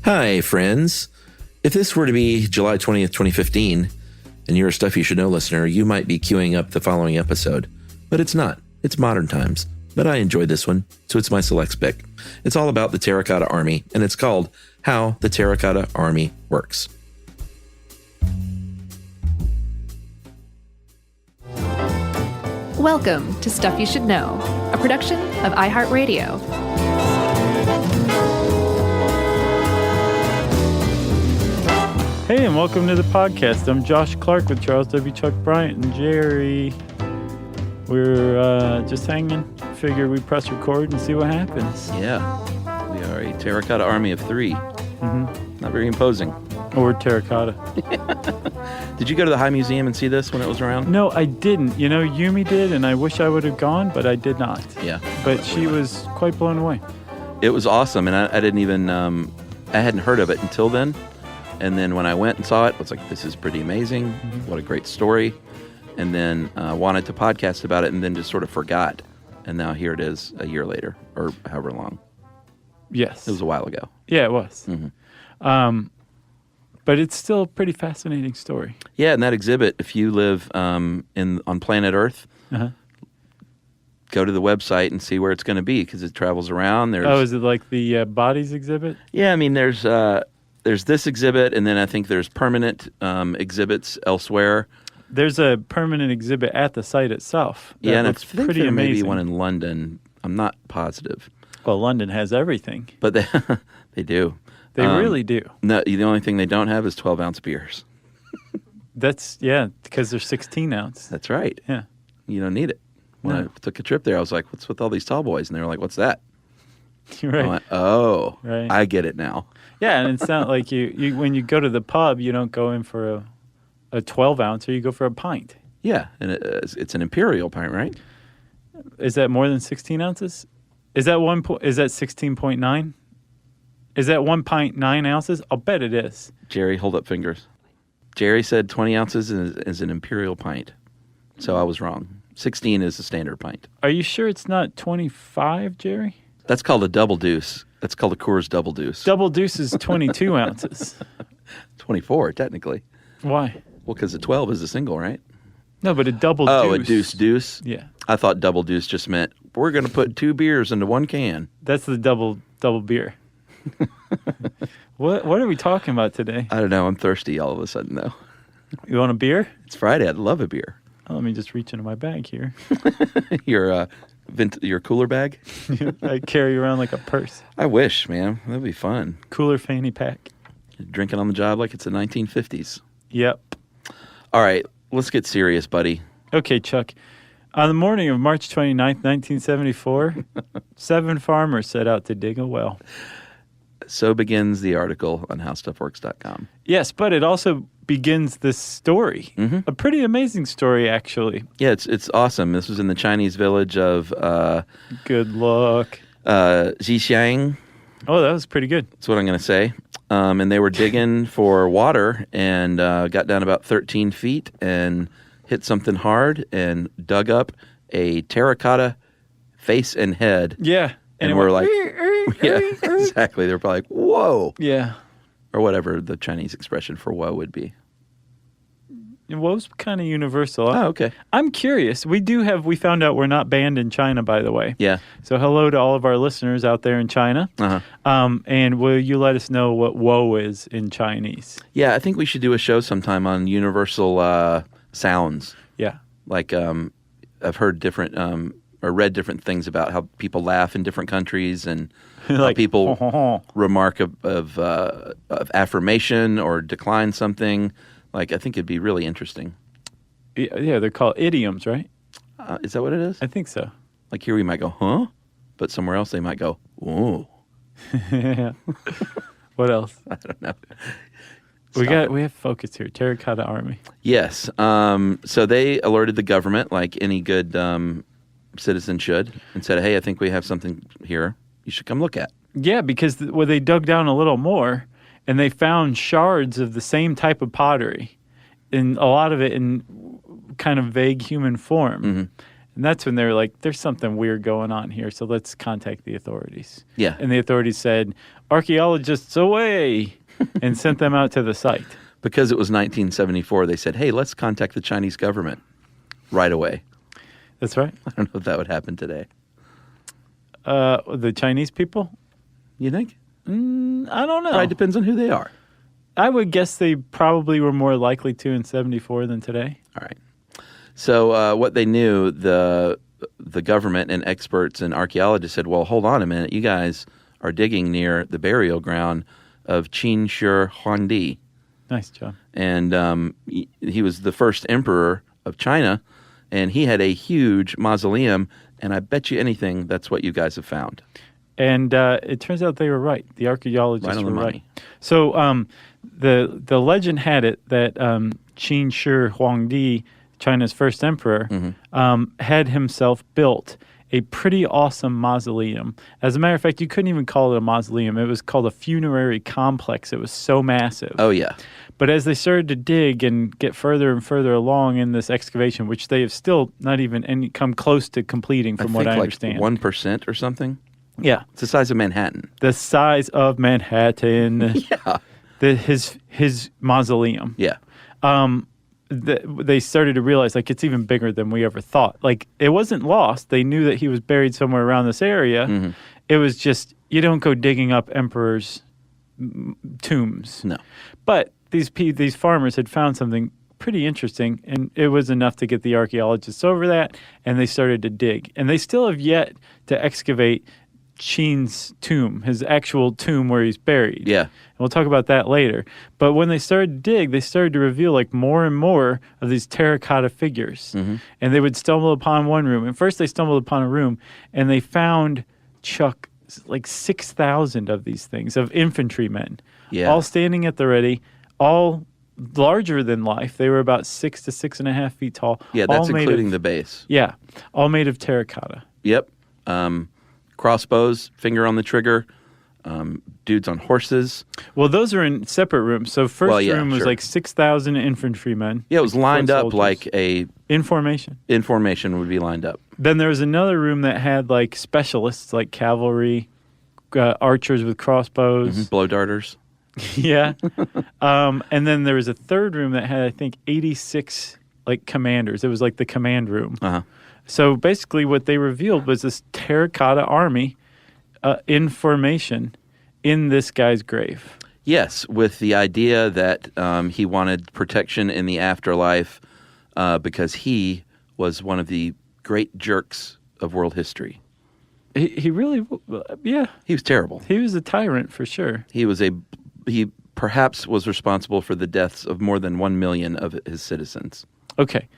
Hi, friends. If this were to be July 20th, 2015, and you're a Stuff You Should Know listener, you might be queuing up the following episode. But it's not. It's modern times. But I enjoyed this one, so it's my select pick. It's all about the Terracotta Army, and it's called How the Terracotta Army Works. Welcome to Stuff You Should Know, a production of iHeartRadio. Hey, and welcome to the podcast. I'm Josh Clark with Charles W. Chuck Bryant and Jerry. We're just hanging. Figure we press record and see what happens. Yeah, we are a Terracotta Army of 3. Mm-hmm. Not very imposing. Or terracotta. Did you go to the High Museum and see this when it was around? No, I didn't. You know, Yumi did, and I wish I would have gone, but I did not. Yeah. But she was quite blown away. It was awesome, and I didn't even, I hadn't heard of it until then. And then when I went and saw it, I was like, this is pretty amazing. Mm-hmm. What a great story. And then wanted to podcast about it and then just sort of forgot. And now here it is a year later, or however long. Yes. It was a while ago. Yeah, it was. Mm-hmm. But it's still a pretty fascinating story. Yeah, and that exhibit, if you live on planet Earth, go to the website and see where it's going to be because it travels around. Is it like the bodies exhibit? Yeah, I mean, there's this exhibit, and then I think there's permanent exhibits elsewhere. There's a permanent exhibit at the site itself. Yeah, and I looks think pretty there amazing. may be one in London. I'm not positive. Well, London has everything. But they do. They really do. No, the only thing they don't have is 12-ounce beers. Because they're 16 ounce. That's right. Yeah. You don't need it. When I took a trip there, I was like, what's with all these tall boys? And they were like, what's that? You're right. I went, oh, right. I get it now. Yeah, and it's not like you when you go to the pub, you don't go in for a 12 ounce, or you go for a pint. Yeah, and it's an imperial pint, right? Is that more than 16 ounces? Is that 16.9? Is that 1 pint 9 ounces? I'll bet it is. Jerry, hold up fingers. Jerry said 20 ounces is an imperial pint. So I was wrong. 16 is a standard pint. Are you sure it's not 25, Jerry? That's called a double deuce. That's called a Coors Double Deuce. Double deuce is 22 ounces. 24, technically. Why? Well, because a 12 is a single, right? No, but a double deuce. Oh, a deuce? Yeah. I thought double deuce just meant we're going to put 2 beers into one can. That's the double beer. What are we talking about today? I don't know. I'm thirsty all of a sudden, though. You want a beer? It's Friday. I'd love a beer. Oh, let me just reach into my bag here. Your cooler bag? I carry around like a purse. I wish, man. That'd be fun. Cooler fanny pack. Drinking on the job like it's the 1950s. Yep. All right. Let's get serious, buddy. Okay, Chuck. On the morning of March 29th, 1974, 7 farmers set out to dig a well. So begins the article on HowStuffWorks.com. Yes, but it also begins this story. Mm-hmm. A pretty amazing story, actually. Yeah, it's awesome. This was in the Chinese village of... good luck. Zhixiang. Oh, that was pretty good. That's what I'm going to say. And they were digging for water and got down about 13 feet and hit something hard and dug up a terracotta face and head. Yeah. And we're like... Yeah, exactly. They were probably like, whoa. Yeah. Or whatever the Chinese expression for whoa would be. Whoa's kind of universal. Oh, okay. I'm curious. We found out we're not banned in China, by the way. Yeah. So hello to all of our listeners out there in China. Uh-huh. And will you let us know what whoa is in Chinese? Yeah, I think we should do a show sometime on universal sounds. Yeah. Like I've heard different... or read different things about how people laugh in different countries and like, how people remark of affirmation or decline something. Like, I think it'd be really interesting. Yeah, they're called idioms, right? Is that what it is? I think so. Like here we might go, huh? But somewhere else they might go, whoa. Yeah. What else? I don't know. We have focus here. Terracotta Army. Yes. So they alerted the government, like any good citizen should, and said, hey, I think we have something here you should come look at. Yeah, because they dug down a little more, and they found shards of the same type of pottery, and a lot of it in kind of vague human form. Mm-hmm. And that's when they were like, there's something weird going on here, so let's contact the authorities. Yeah. And the authorities said, archaeologists away, and sent them out to the site. Because it was 1974, they said, hey, let's contact the Chinese government right away. That's right. I don't know if that would happen today. The Chinese people? You think? I don't know. Probably depends on who they are. I would guess they probably were more likely to in 74 than today. All right. So what they knew, the government and experts and archaeologists said, well, hold on a minute. You guys are digging near the burial ground of Qin Shi Huangdi. Nice job. And he was the first emperor of China, and he had a huge mausoleum, and I bet you anything that's what you guys have found. And it turns out they were right. The archaeologists Right on were the right. money. So the legend had it that Qin Shi Huangdi, China's first emperor, had himself built a pretty awesome mausoleum. As a matter of fact, you couldn't even call it a mausoleum. It was called a funerary complex. It was so massive. Oh, yeah. But as they started to dig and get further and further along in this excavation, which they have still not even come close to completing from what I understand. 1% or something. Yeah. It's the size of Manhattan. The size of Manhattan. Yeah. His mausoleum. Yeah. They started to realize, like, it's even bigger than we ever thought. Like, it wasn't lost. They knew that he was buried somewhere around this area. Mm-hmm. It was just, you don't go digging up emperors' tombs. No. But these farmers had found something pretty interesting, and it was enough to get the archaeologists over that, and they started to dig. And they still have yet to excavate Qin's tomb, his actual tomb where he's buried. Yeah. And we'll talk about that later. But when they started to dig, they started to reveal like more and more of these terracotta figures. Mm-hmm. And they would stumble upon one room. And first they stumbled upon a room and they found, Chuck, like 6,000 of these things, of infantrymen. Yeah. All standing at the ready, all larger than life. They were about 6 to 6.5 feet tall. Yeah, that's including the base. Yeah, all made of terracotta. Yep. Crossbows, finger on the trigger, dudes on horses. Well, those are in separate rooms. So first room was like 6,000 infantrymen. Yeah, it was lined up soldiers. like a... In formation. In formation would be lined up. Then there was another room that had like specialists, like cavalry, archers with crossbows. Mm-hmm. Blow darters. Yeah. And then there was a third room that had, I think, 86 like commanders. It was like the command room. Uh-huh. So basically what they revealed was this terracotta army in formation in this guy's grave. Yes, with the idea that he wanted protection in the afterlife because he was one of the great jerks of world history. He really, yeah. He was terrible. He was a tyrant for sure. He perhaps was responsible for the deaths of more than 1 million of his citizens. Okay.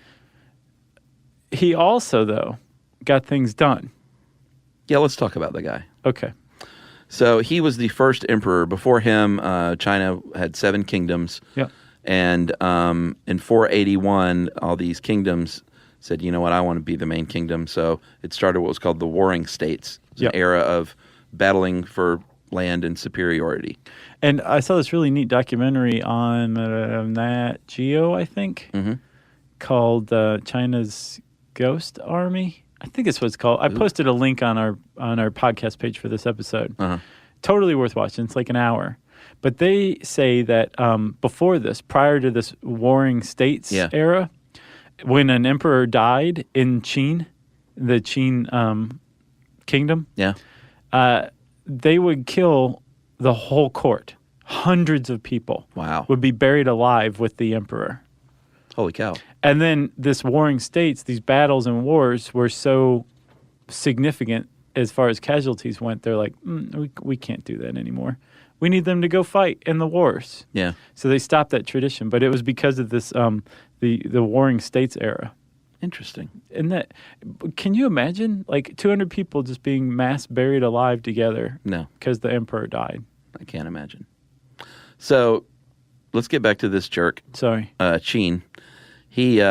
He also, though, got things done. Yeah, let's talk about the guy. Okay. So he was the first emperor. Before him, China had 7 kingdoms. Yeah. And in 481, all these kingdoms said, you know what, I want to be the main kingdom. So it started what was called the Warring States. It was an era of battling for land and superiority. And I saw this really neat documentary on Nat Geo, I think, called China's Ghost Army. I think it's what it's called. I posted a link on our podcast page for this episode. Uh-huh. Totally worth watching. It's like an hour. But they say that before this, prior to this Warring States era, when an emperor died in Qin, the Qin kingdom, they would kill the whole court. Hundreds of people would be buried alive with the emperor. Holy cow. And then this Warring States, these battles and wars were so significant as far as casualties went. They're like, we can't do that anymore. We need them to go fight in the wars. Yeah. So they stopped that tradition. But it was because of this, the Warring States era. Interesting. And that, can you imagine like 200 people just being mass buried alive together? No. Because the emperor died. I can't imagine. So let's get back to this jerk. Sorry. Qin. He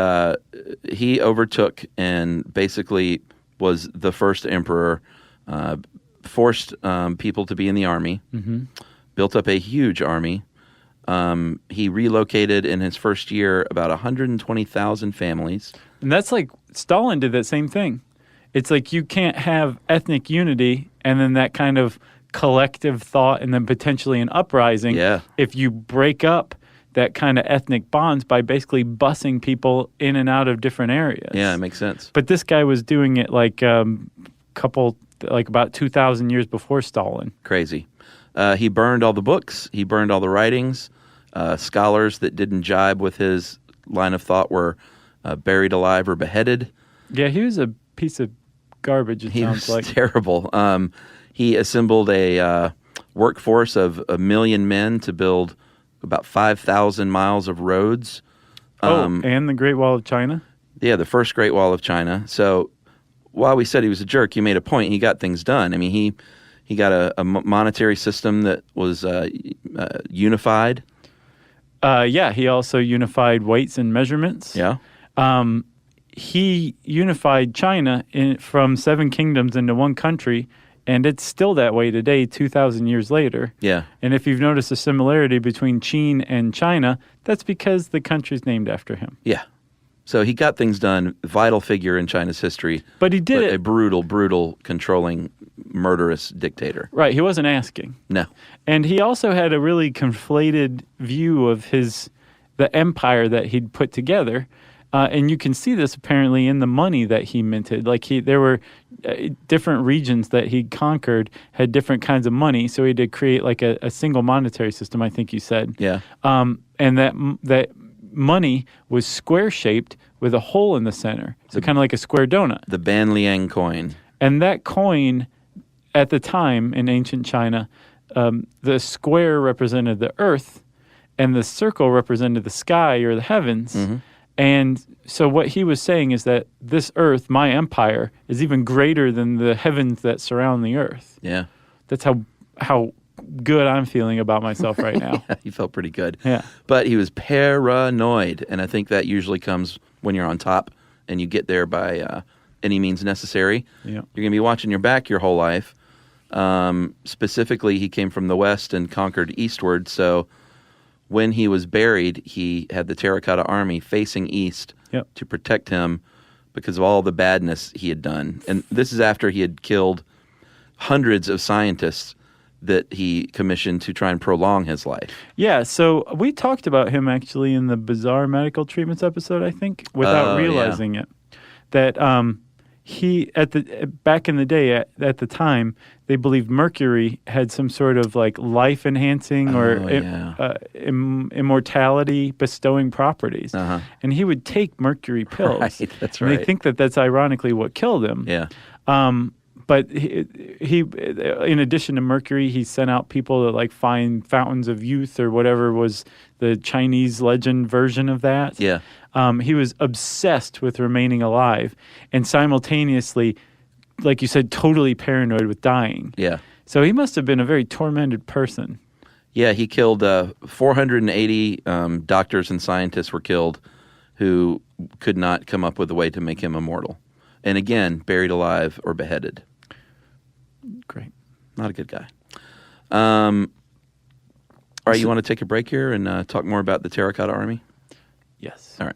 overtook and basically was the first emperor, forced people to be in the army, built up a huge army, He relocated in his first year about 120,000 families. And that's like Stalin did that same thing. It's like you can't have ethnic unity and then that kind of collective thought and then potentially an uprising if you break up that kind of ethnic bonds by basically busing people in and out of different areas. Yeah, it makes sense. But this guy was doing it like about 2,000 years before Stalin. Crazy. He burned all the books. He burned all the writings. Scholars that didn't jibe with his line of thought were buried alive or beheaded. Yeah, he was a piece of garbage, it sounds like. He was terrible. He assembled a workforce of 1 million men to build about 5,000 miles of roads. And the Great Wall of China? Yeah, the first Great Wall of China. So while we said he was a jerk, he made a point. He got things done. I mean, he got a monetary system that was unified. He also unified weights and measurements. Yeah. He unified China from 7 kingdoms into one country, and it's still that way today, 2,000 years later. Yeah. And if you've noticed a similarity between Qin and China, that's because the country's named after him. Yeah. So he got things done, vital figure in China's history. But he did it. A brutal, controlling, murderous dictator. Right. He wasn't asking. No. And he also had a really conflated view of the empire that he'd put together. And you can see this apparently in the money that he minted. Like there were different regions that he conquered had different kinds of money. So he had to create like a single monetary system, I think you said. Yeah. And that money was square-shaped with a hole in the center. So kind of like a square donut. The Banliang coin. And that coin, at the time in ancient China, the square represented the earth and the circle represented the sky or the heavens. Mm-hmm. And so what he was saying is that this earth, my empire, is even greater than the heavens that surround the earth. Yeah. That's how good I'm feeling about myself right now. Yeah, he felt pretty good. Yeah. But he was paranoid, and I think that usually comes when you're on top and you get there by any means necessary. Yeah. You're going to be watching your back your whole life. Specifically, he came from the west and conquered eastward, so when he was buried, he had the Terracotta army facing east to protect him because of all the badness he had done. And this is after he had killed hundreds of scientists that he commissioned to try and prolong his life. Yeah, so we talked about him actually in the Bizarre Medical Treatments episode, I think, without realizing it. That he back in the day at the time they believed mercury had some sort of like life enhancing or immortality bestowing properties, and he would take mercury pills. Right, that's right. And they think that that's ironically what killed him. Yeah. But he, in addition to mercury, he sent out people to like find fountains of youth or whatever was the Chinese legend version of that. Yeah. He was obsessed with remaining alive and simultaneously, like you said, totally paranoid with dying. Yeah. So he must have been a very tormented person. Yeah, he killed 480 doctors and scientists were killed who could not come up with a way to make him immortal. And again, buried alive or beheaded. Great. Not a good guy. All right, you want to take a break here and talk more about the Terracotta Army? Yes. All right.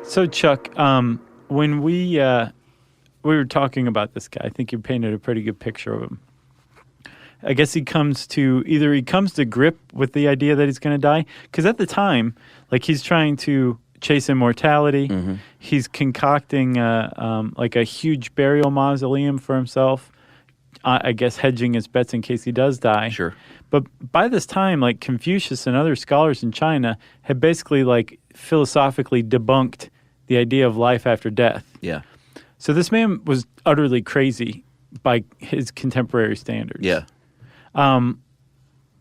So, Chuck, when we were talking about this guy, I think you painted a pretty good picture of him. I guess he comes to grip with the idea that he's going to die. Because at the time, like he's trying to chase immortality. Mm-hmm. He's concocting like a huge burial mausoleum for himself. I guess hedging his bets in case he does die. Sure. But by this time, like Confucius and other scholars in China had basically like philosophically debunked the idea of life after death. Yeah. So this man was utterly crazy by his contemporary standards. Yeah. And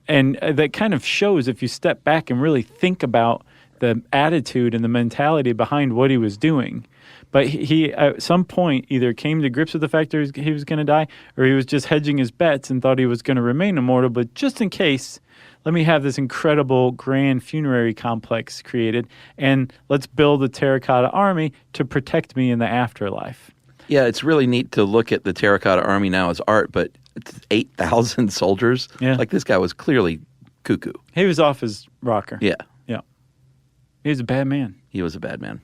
that kind of shows if you step back and really think about the attitude and the mentality behind what he was doing. But he at some point either came to grips with the fact that he was going to die, or he was just hedging his bets and thought he was going to remain immortal. But just in case, let me have this incredible grand funerary complex created, and let's build a terracotta army to protect me in the afterlife. Yeah, it's really neat to look at the Terracotta Army now as art, but it's 8,000 soldiers. Yeah. Like, this guy was clearly cuckoo. He was off his rocker. Yeah. Yeah. He was a bad man. He was a bad man.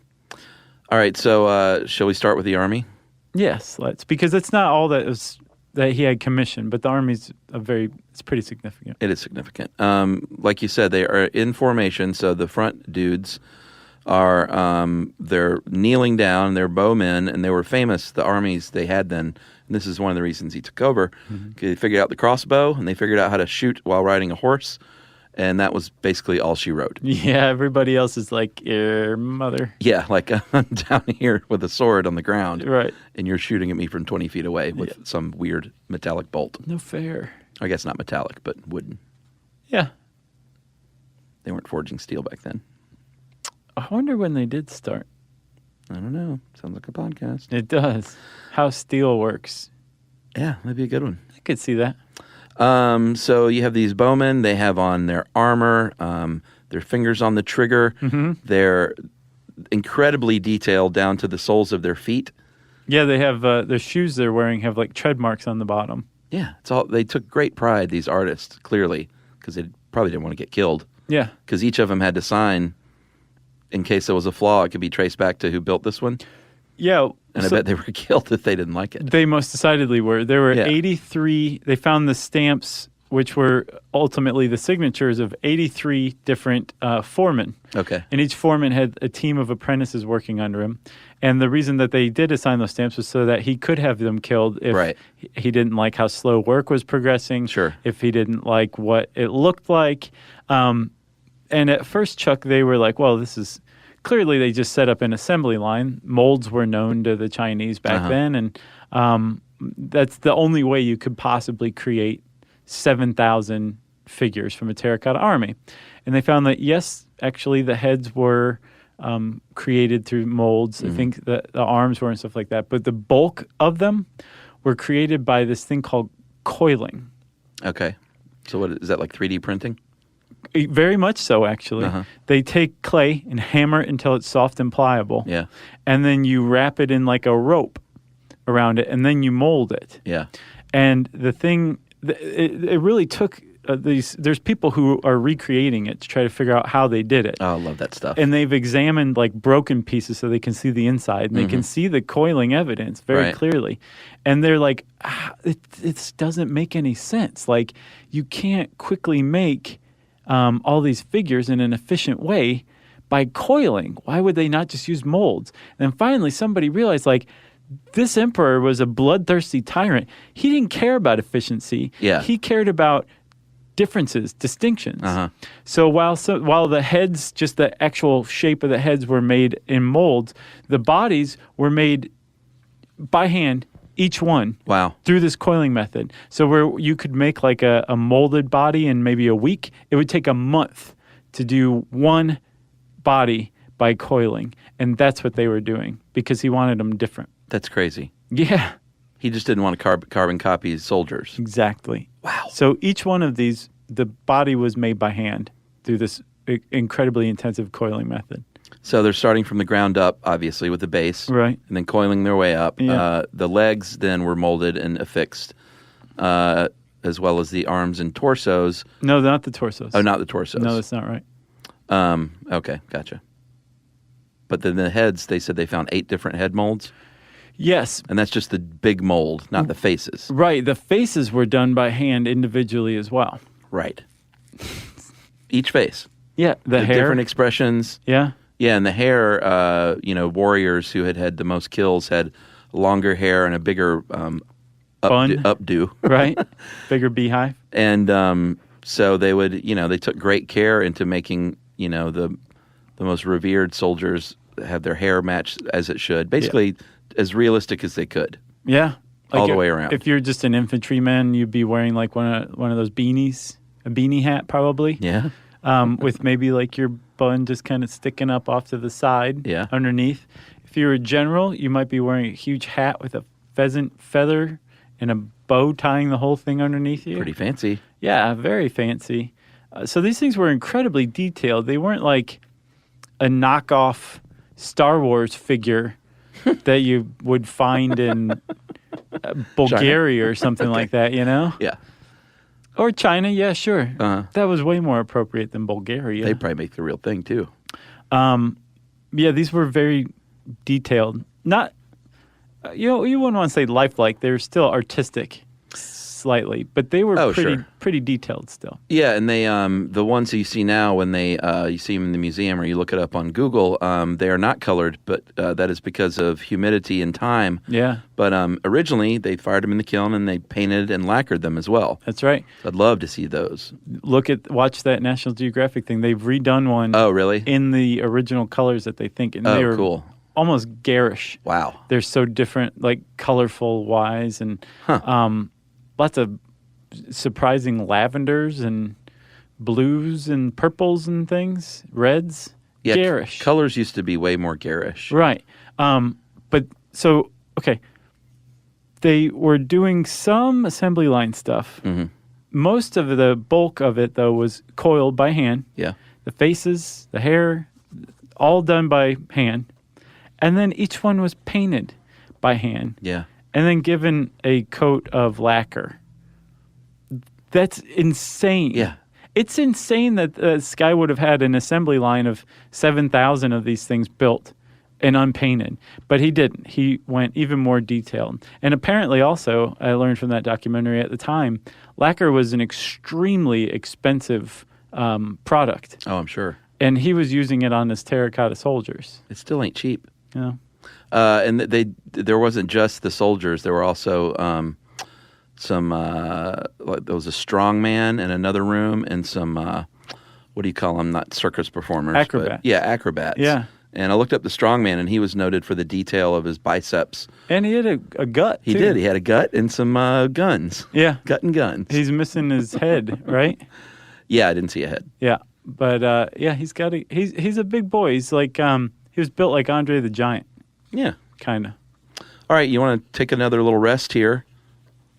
All right, so shall we start with the army? Yes, let's. Because it's not all that he had commissioned, but the army's it's pretty significant. It is significant. Like you said, they are in formation, so the front dudes are they're kneeling down, they're bowmen, and they were famous, the armies they had then, and this is one of the reasons he took over. They figured out the crossbow, and they figured out how to shoot while riding a horse, and that was basically all she wrote. Yeah, everybody else is like, your mother. Yeah, like I'm down here with a sword on the ground, Right. and you're shooting at me from 20 feet away with some weird metallic bolt. No fair. I guess not metallic, but wooden. Yeah. They weren't forging steel back then. I wonder when they did start. I don't know. Sounds like a podcast. It does. How steel works. Yeah, that'd be a good one. I could see that. So you have these bowmen. They have on their armor, their fingers on the trigger. They're incredibly detailed down to the soles of their feet. Yeah, they have their shoes they're wearing have like tread marks on the bottom. Yeah, it's all. They took great pride, these artists, clearly, because they probably didn't want to get killed. Yeah. Because each of them had to sign, in case there was a flaw, it could be traced back to who built this one. Yeah. And I bet they were killed if they didn't like it. They most decidedly were. There were Yeah. 83. They found the stamps, which were ultimately the signatures of 83 different foremen. Okay. And each foreman had a team of apprentices working under him. And the reason that they did assign those stamps was so that he could have them killed if Right. he didn't like how slow work was progressing. Sure. If he didn't like what it looked like. And at first, Chuck, they were like, well, this is... Clearly, they just set up an assembly line. Molds were known to the Chinese back then, and that's the only way you could possibly create 7,000 figures from a terracotta army. And they found that, yes, actually, the heads were created through molds. I think the arms were and stuff like that. But the bulk of them were created by this thing called coiling. Okay. So what is that, like 3D printing? Very much so, actually. They take clay and hammer it until it's soft and pliable. Yeah. And then you wrap it in like a rope around it, and then you mold it. Yeah. And the thing, it really took there's people who are recreating it to try to figure out how they did it. Oh, I love that stuff. And they've examined like broken pieces so they can see the inside, and they can see the coiling evidence very clearly. And they're like, it doesn't make any sense. Like, you can't quickly make all these figures in an efficient way by coiling. Why would they not just use molds? And then finally somebody realized, like, this emperor was a bloodthirsty tyrant. He didn't care about efficiency. Yeah. He cared about differences, distinctions. So while the heads, just the actual shape of the heads were made in molds, the bodies were made by hand, each one. Wow. Through this coiling method. So where you could make like a molded body in maybe a week, it would take a month to do one body by coiling. And that's what they were doing because he wanted them different. That's crazy. Yeah. He just didn't want to carbon copy his soldiers. Exactly. Wow. So each one of these, the body was made by hand through this incredibly intensive coiling method. So they're starting from the ground up, obviously, with the base. Right. And then coiling their way up. Yeah. The legs then were molded and affixed, as well as the arms and torsos. No, not the torsos. Oh, not the torsos. No, that's not right. Okay, gotcha. But then the heads, they said they found 8 different head molds. Yes. And that's just the big mold, not the faces. Right. The faces were done by hand individually as well. Right. Each face. Yeah. The hair. Different expressions. Yeah. Yeah, and the hair, warriors who had the most kills had longer hair and a bigger Bun. updo. Right. Bigger beehive. And so they would, they took great care into making, the most revered soldiers have their hair matched as it should. Basically, as realistic as they could. Yeah. All the way around. If you're just an infantryman, you'd be wearing like one of those beanies, a beanie hat probably. Yeah. With maybe like your bun just kind of sticking up off to the side underneath. If you're a general, you might be wearing a huge hat with a pheasant feather and a bow tying the whole thing underneath you. Pretty fancy. Yeah, very fancy. So these things were incredibly detailed. They weren't like a knockoff Star Wars figure that you would find in Bulgaria or something like that, you know? Yeah. Or China, yeah, sure. That was way more appropriate than Bulgaria. They probably make the real thing, too. Yeah, these were very detailed. Not, you wouldn't want to say lifelike. They were still artistic, slightly, but they were pretty detailed still. Yeah, and they the ones that you see now when they you see them in the museum or you look it up on Google, they are not colored, but that is because of humidity and time. Yeah. But originally they fired them in the kiln and they painted and lacquered them as well. That's right. I'd love to see those. Watch that National Geographic thing. They've redone one. Oh, really? In the original colors that they think. And they were cool. Almost garish. Wow. They're so different, like colorful wise, and lots of surprising lavenders and blues and purples and things, reds. Yeah, garish. Colors used to be way more garish. Right. Okay. They were doing some assembly line stuff. Mm-hmm. Most of the bulk of it, though, was coiled by hand. Yeah. The faces, the hair, all done by hand. And then each one was painted by hand. Yeah. And then given a coat of lacquer. That's insane. Yeah. It's insane that this guy would have had an assembly line of 7,000 of these things built and unpainted. But he didn't. He went even more detailed. And apparently also, I learned from that documentary at the time, lacquer was an extremely expensive product. Oh, I'm sure. And he was using it on his terracotta soldiers. It still ain't cheap. Yeah. And there wasn't just the soldiers. There were also there was a strong man in another room and some, what do you call them? Not circus performers. Acrobats. Yeah, acrobats. Yeah. And I looked up the strong man, and he was noted for the detail of his biceps. And he had a gut, He too. did. He had a gut and some guns. Yeah. Gut and guns. He's missing his head, right? Yeah, I didn't see a head. Yeah. But, he's got he's a big boy. He's like, he was built like Andre the Giant. Yeah. Kind of. All right, you want to take another little rest here?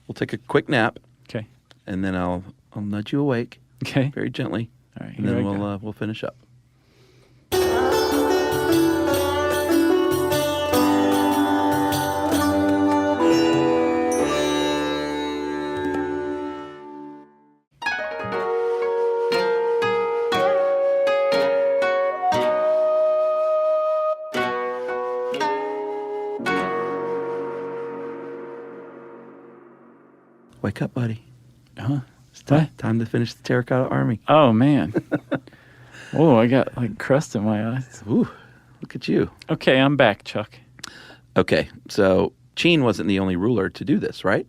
We'll take a quick nap. Okay. And then I'll nudge you awake. Okay. Very gently. All right. And then we'll finish up. Wake up, buddy. Huh? It's time to finish the Terracotta Army. Oh, man. Oh, I got like crust in my eyes. Ooh, look at you. Okay, I'm back, Chuck. Okay, so Qin wasn't the only ruler to do this, right?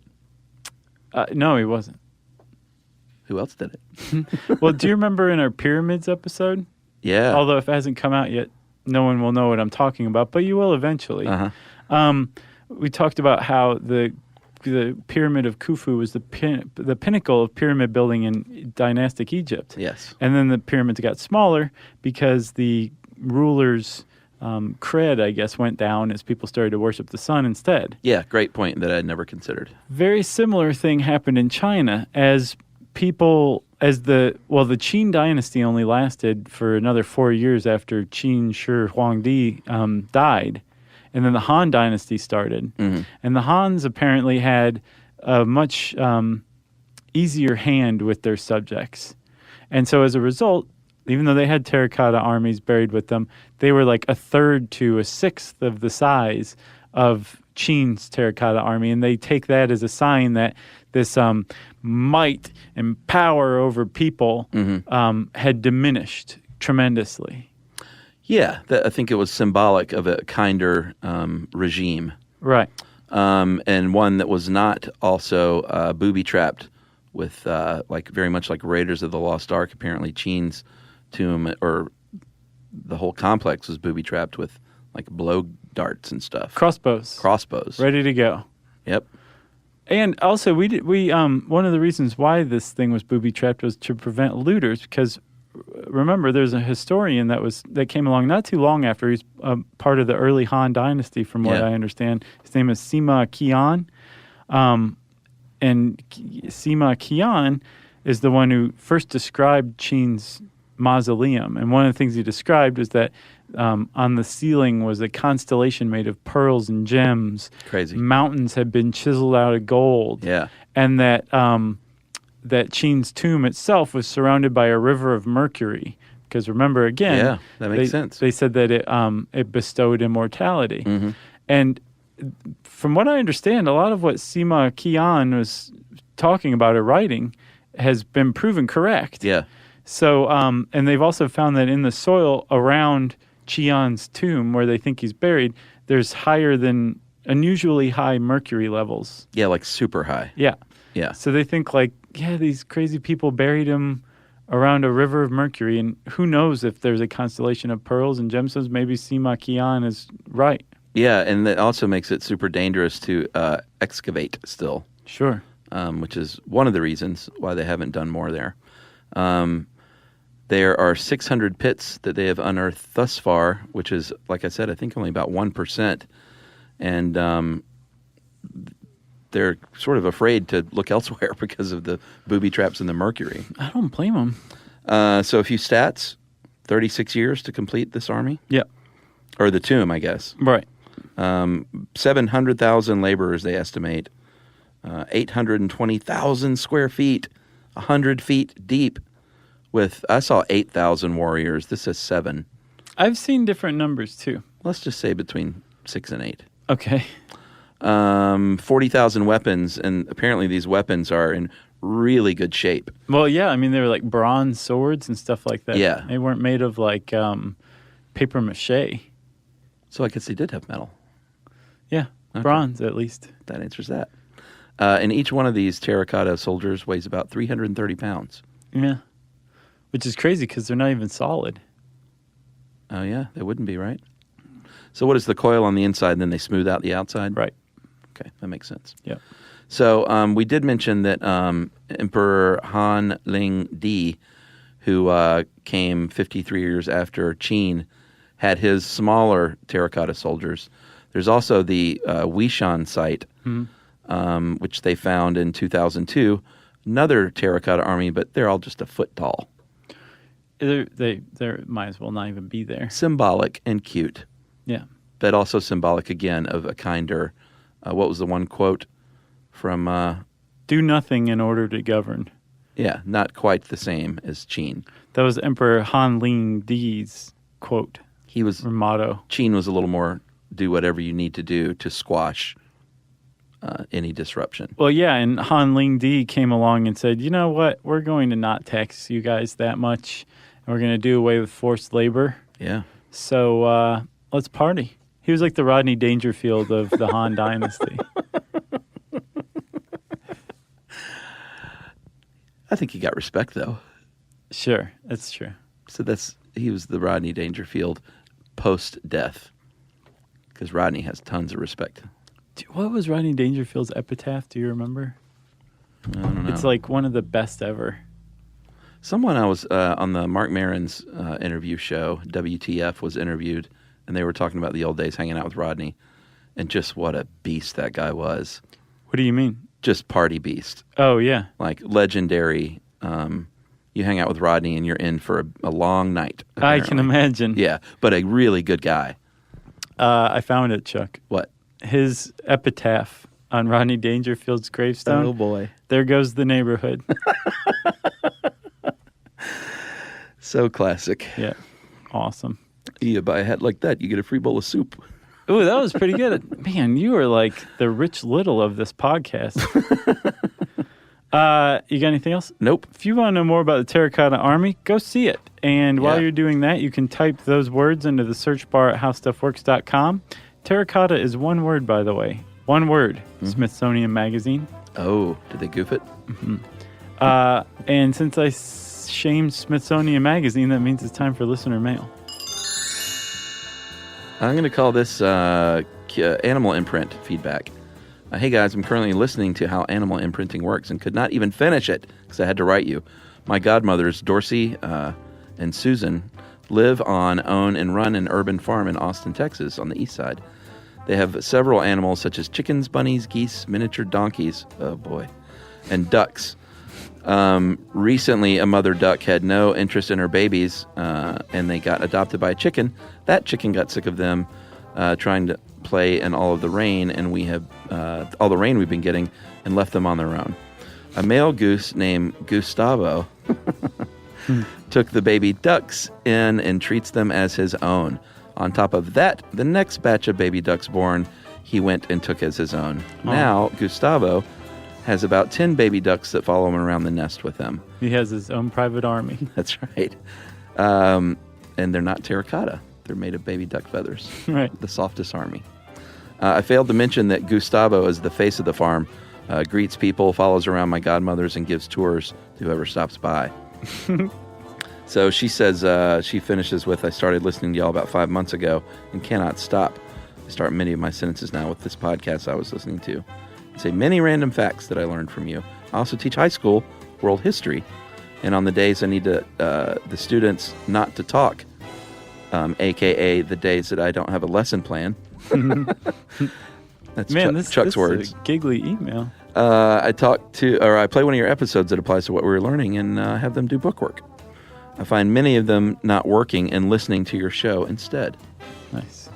No, he wasn't. Who else did it? Well, do you remember in our pyramids episode? Yeah. Although if it hasn't come out yet, no one will know what I'm talking about, but you will eventually. Uh-huh. We talked about how the pyramid of Khufu was the pinnacle of pyramid building in dynastic Egypt. Yes. And then the pyramids got smaller because the rulers' cred, I guess, went down as people started to worship the sun instead. Yeah, great point that I had never considered. Very similar thing happened in China the Qin dynasty only lasted for another 4 years after Qin Shi Huangdi died. And then the Han dynasty started. Mm-hmm. And the Hans apparently had a much easier hand with their subjects. And so as a result, even though they had terracotta armies buried with them, they were like a third to a sixth of the size of Qin's terracotta army. And they take that as a sign that this might and power over people had diminished tremendously. Yeah, I think it was symbolic of a kinder regime. Right. And one that was not also booby-trapped with, very much like Raiders of the Lost Ark. Apparently Qin's tomb, or the whole complex was booby-trapped with, like, blow darts and stuff. Crossbows. Ready to go. Yep. And also, we one of the reasons why this thing was booby-trapped was to prevent looters, because remember, there's a historian that came along not too long after. He's part of the early Han Dynasty, from what I understand. His name is Sima Qian. And Sima Qian is the one who first described Qin's mausoleum. And one of the things he described was that on the ceiling was a constellation made of pearls and gems. Crazy. Mountains had been chiseled out of gold. Yeah. And that Qin's tomb itself was surrounded by a river of mercury. Because remember, again, that makes sense. They said that it bestowed immortality. Mm-hmm. And from what I understand, a lot of what Sima Qian was talking about or writing has been proven correct. Yeah. So, and they've also found that in the soil around Qian's tomb, where they think he's buried, there's unusually high mercury levels. Yeah, like super high. Yeah. Yeah. So they think these crazy people buried him around a river of mercury, and who knows if there's a constellation of pearls and gemstones. Maybe Sima Qian is right. Yeah, and that also makes it super dangerous to excavate still. Sure. Which is one of the reasons why they haven't done more there. There are 600 pits that they have unearthed thus far, which is, like I said, I think only about 1%. And they're sort of afraid to look elsewhere because of the booby traps and the mercury. I don't blame them. So a few stats, 36 years to complete this army. Yeah. Or the tomb, I guess. Right. 700,000 laborers, they estimate. 820,000 square feet, 100 feet deep. I saw 8,000 warriors. This says 7. I've seen different numbers, too. Let's just say between 6 and 8. Okay. 40,000 weapons, and apparently these weapons are in really good shape. Well, yeah, I mean, they were like bronze swords and stuff like that. Yeah. They weren't made of like paper mache. So I guess they did have metal. Yeah, okay. Bronze at least. That answers that. And each one of these terracotta soldiers weighs about 330 pounds. Yeah. Which is crazy because they're not even solid. Oh, yeah, they wouldn't be, right? So what is the coil on the inside, and then they smooth out the outside? Right. Okay, that makes sense. Yeah. So we did mention that Emperor Han Ling Di, who came 53 years after Qin, had his smaller terracotta soldiers. There's also the Wishan site, which they found in 2002. Another terracotta army, but they're all just a foot tall. They might as well not even be there. Symbolic and cute. Yeah. But also symbolic, again, of a kinder... what was the one quote from... Do nothing in order to govern. Yeah, not quite the same as Qin. That was Emperor Han Ling Di's quote. Or motto. Qin was a little more, do whatever you need to do to squash any disruption. Well, yeah, and Han Ling Di came along and said, you know what, we're going to not tax you guys that much, and we're going to do away with forced labor. Yeah. So let's party. He was like the Rodney Dangerfield of the Han Dynasty. I think he got respect, though. Sure, that's true. So he was the Rodney Dangerfield post-death, because Rodney has tons of respect. What was Rodney Dangerfield's epitaph? Do you remember? I don't know. It's like one of the best ever. Someone I was on the Mark Maron's interview show, WTF, was interviewed, and they were talking about the old days hanging out with Rodney, and just what a beast that guy was. What do you mean? Just party beast. Oh, yeah. Like legendary. You hang out with Rodney and you're in for a long night. Apparently. I can imagine. Yeah, but a really good guy. I found it, Chuck. What? His epitaph on Rodney Dangerfield's gravestone. Oh, boy. There goes the neighborhood. So classic. Yeah. Awesome. You buy a hat like that, you get a free bowl of soup. Ooh, that was pretty good. Man, you are like the Rich Little of this podcast. You got anything else? Nope. If you want to know more about the Terracotta Army, go see it. And while you're doing that, you can type those words into the search bar at howstuffworks.com. Terracotta is one word, by the way. One word. Mm-hmm. Smithsonian Magazine. Oh, did they goof it? Mm-hmm. And since I shamed Smithsonian Magazine, that means it's time for listener mail. I'm going to call this animal imprint feedback. Hey guys, I'm currently listening to how animal imprinting works and could not even finish it because I had to write you. My godmothers, Dorsey and Susan live on, own, and run an urban farm in Austin, Texas, on the east side. They have several animals such as chickens, bunnies, geese, miniature donkeys, oh boy, and ducks. Recently, a mother duck had no interest in her babies, and they got adopted by a chicken. That chicken got sick of them trying to play in all of the rain, and we have all the rain we've been getting, and left them on their own. A male goose named Gustavo took the baby ducks in and treats them as his own. On top of that, the next batch of baby ducks born, he went and took as his own. Oh. Now, Gustavo has about 10 baby ducks that follow him around the nest with him. He has his own private army. That's right. And they're not terracotta. They're made of baby duck feathers. Right. The softest army. I failed to mention that Gustavo is the face of the farm, greets people, follows around my godmothers, and gives tours to whoever stops by. So she says, she finishes with, I started listening to y'all about 5 months ago and cannot stop. I start many of my sentences now with this podcast I was listening to. I say many random facts that I learned from you. I also teach high school world history. And on the days I need to, the students not to talk, a.k.a. the days that I don't have a lesson plan. That's Chuck's words. Is a giggly email. I play one of your episodes that applies to what we were learning and have them do bookwork. I find many of them not working and listening to your show instead. Nice.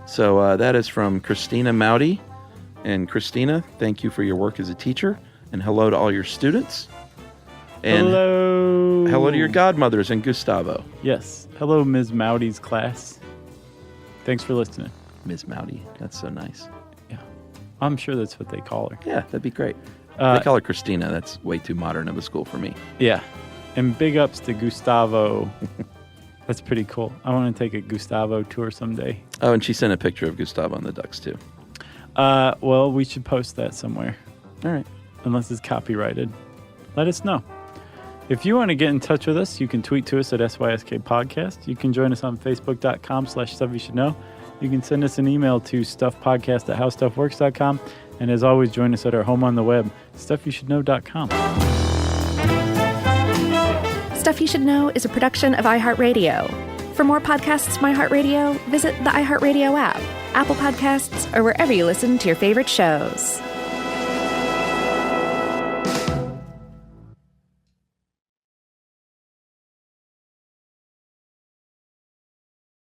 So that is from Christina Mowdy. And Christina, thank you for your work as a teacher. And hello to all your students. And hello. Hello to your godmothers and Gustavo. Yes. Hello, Ms. Mowdy's class. Thanks for listening. Ms. Mowdy. That's so nice. Yeah. I'm sure that's what they call her. Yeah, that'd be great. They call her Christina. That's way too modern of a school for me. Yeah. And big ups to Gustavo. That's pretty cool. I want to take a Gustavo tour someday. Oh, and she sent a picture of Gustavo and the ducks, too. Well, we should post that somewhere. All right. Unless it's copyrighted. Let us know. If you want to get in touch with us, you can tweet to us at SYSK Podcast. You can join us on Facebook.com/StuffYouShouldKnow. You can send us an email to stuffpodcast@howstuffworks.com. And as always, join us at our home on the web, StuffYouShouldKnow.com. Stuff You Should Know is a production of iHeartRadio. For more podcasts from iHeartRadio, visit the iHeartRadio app, Apple Podcasts, or wherever you listen to your favorite shows.